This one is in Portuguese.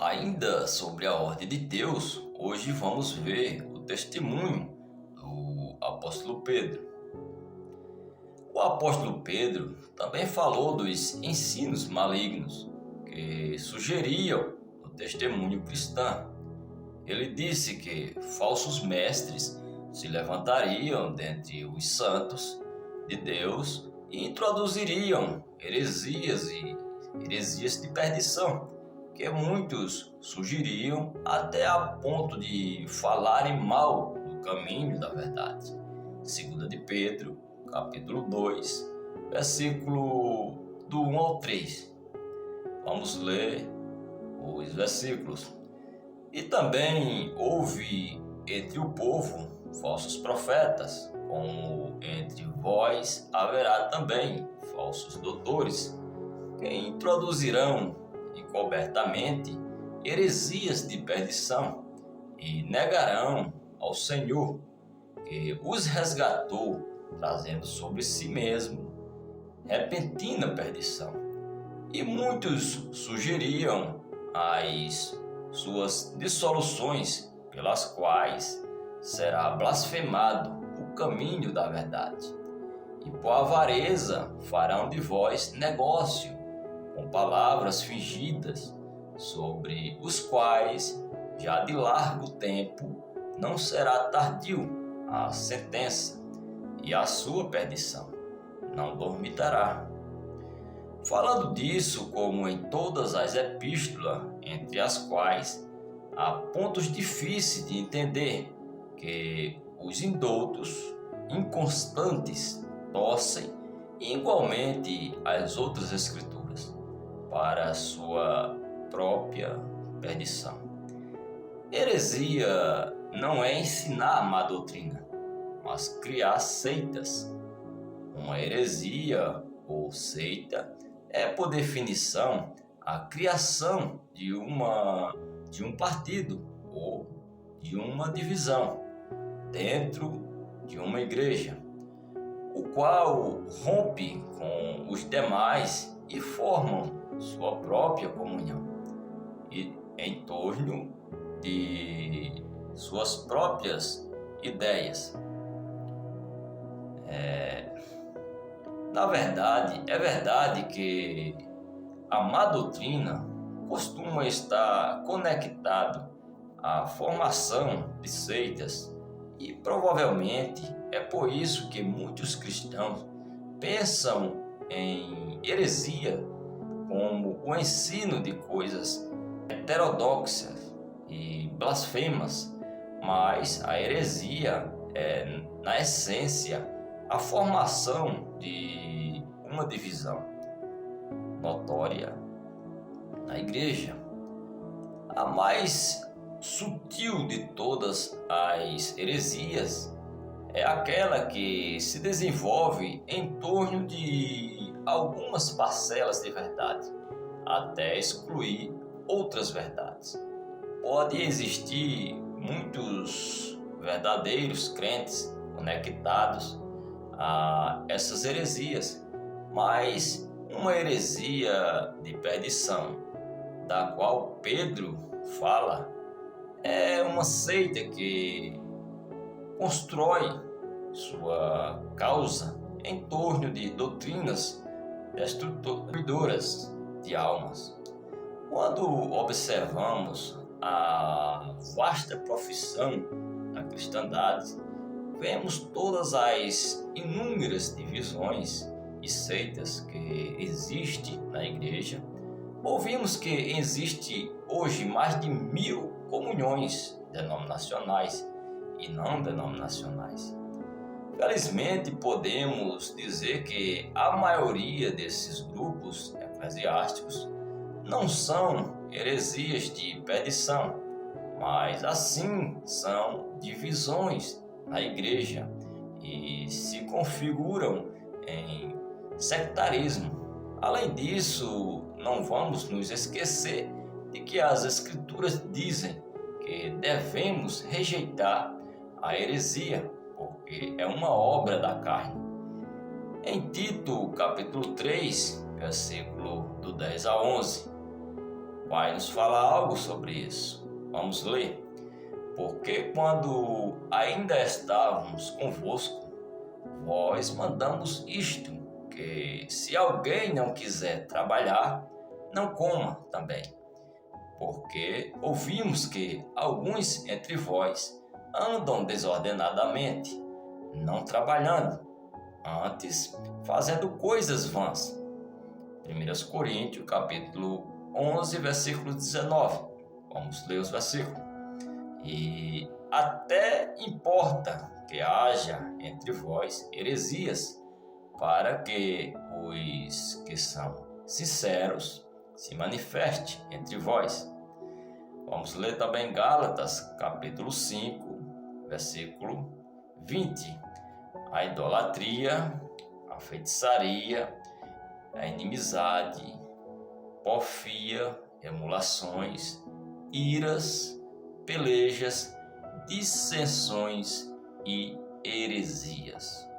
Ainda sobre a ordem de Deus, hoje vamos ver o testemunho do apóstolo Pedro. O apóstolo Pedro também falou dos ensinos malignos que sugeriam o testemunho cristão. Ele disse que falsos mestres se levantariam dentre os santos de Deus e introduziriam heresias de perdição, que muitos sugeriam até a ponto de falarem mal do caminho da verdade. 2 de Pedro, capítulo 2, versículo do 1 ao 3. Vamos ler os versículos. E também houve entre o povo falsos profetas, como entre vós haverá também falsos doutores, que introduzirão encobertamente heresias de perdição e negarão ao Senhor, que os resgatou, trazendo sobre si mesmo repentina perdição. E muitos sugeriam as suas dissoluções, pelas quais será blasfemado o caminho da verdade. E por avareza farão de vós negócio com palavras fingidas, sobre os quais já de largo tempo não será tardio a sentença, e a sua perdição não dormitará. Falando disso, como em todas as epístolas, entre as quais há pontos difíceis de entender, que os indoutos, inconstantes, torcem igualmente as outras escrituras para a sua própria perdição. Heresia não é ensinar a má doutrina, mas criar seitas. Uma heresia ou seita é, por definição, a criação de um partido ou de uma divisão dentro de uma igreja, o qual rompe com os demais e formam sua própria comunhão e em torno de suas próprias ideias. É verdade que a má doutrina costuma estar conectado à formação de seitas, e provavelmente é por isso que muitos cristãos pensam em heresia como o ensino de coisas heterodoxas e blasfemas, mas a heresia é, na essência, a formação de uma divisão notória na igreja. A mais sutil de todas as heresias é aquela que se desenvolve em torno de algumas parcelas de verdade, até excluir outras verdades. Pode existir muitos verdadeiros crentes conectados a essas heresias, mas uma heresia de perdição, da qual Pedro fala, é uma seita que constrói sua causa em torno de doutrinas destruidoras de almas. Quando observamos a vasta profissão da cristandade, vemos todas as inúmeras divisões e seitas que existem na igreja. Ouvimos que existe hoje mais de 1000 comunhões denominacionais e não denominacionais. Felizmente, podemos dizer que a maioria desses grupos eclesiásticos não são heresias de perdição, mas assim são divisões na igreja e se configuram em sectarismo. Além disso, não vamos nos esquecer de que as Escrituras dizem que devemos rejeitar a heresia, porque é uma obra da carne. Em Tito, capítulo 3, versículo do 10 a 11, vai nos falar algo sobre isso. Vamos ler. Porque quando ainda estávamos convosco, vós mandamos isto, que se alguém não quiser trabalhar, não coma também. Porque ouvimos que alguns entre vós andam desordenadamente, não trabalhando, antes fazendo coisas vãs. 1 Coríntios, capítulo 11, versículo 19. Vamos ler os versículos. E até importa que haja entre vós heresias, para que os que são sinceros se manifeste entre vós. Vamos ler também Gálatas, capítulo 5, versículo 20. A idolatria, a feitiçaria, a inimizade, porfia, emulações, iras, pelejas, dissensões e heresias.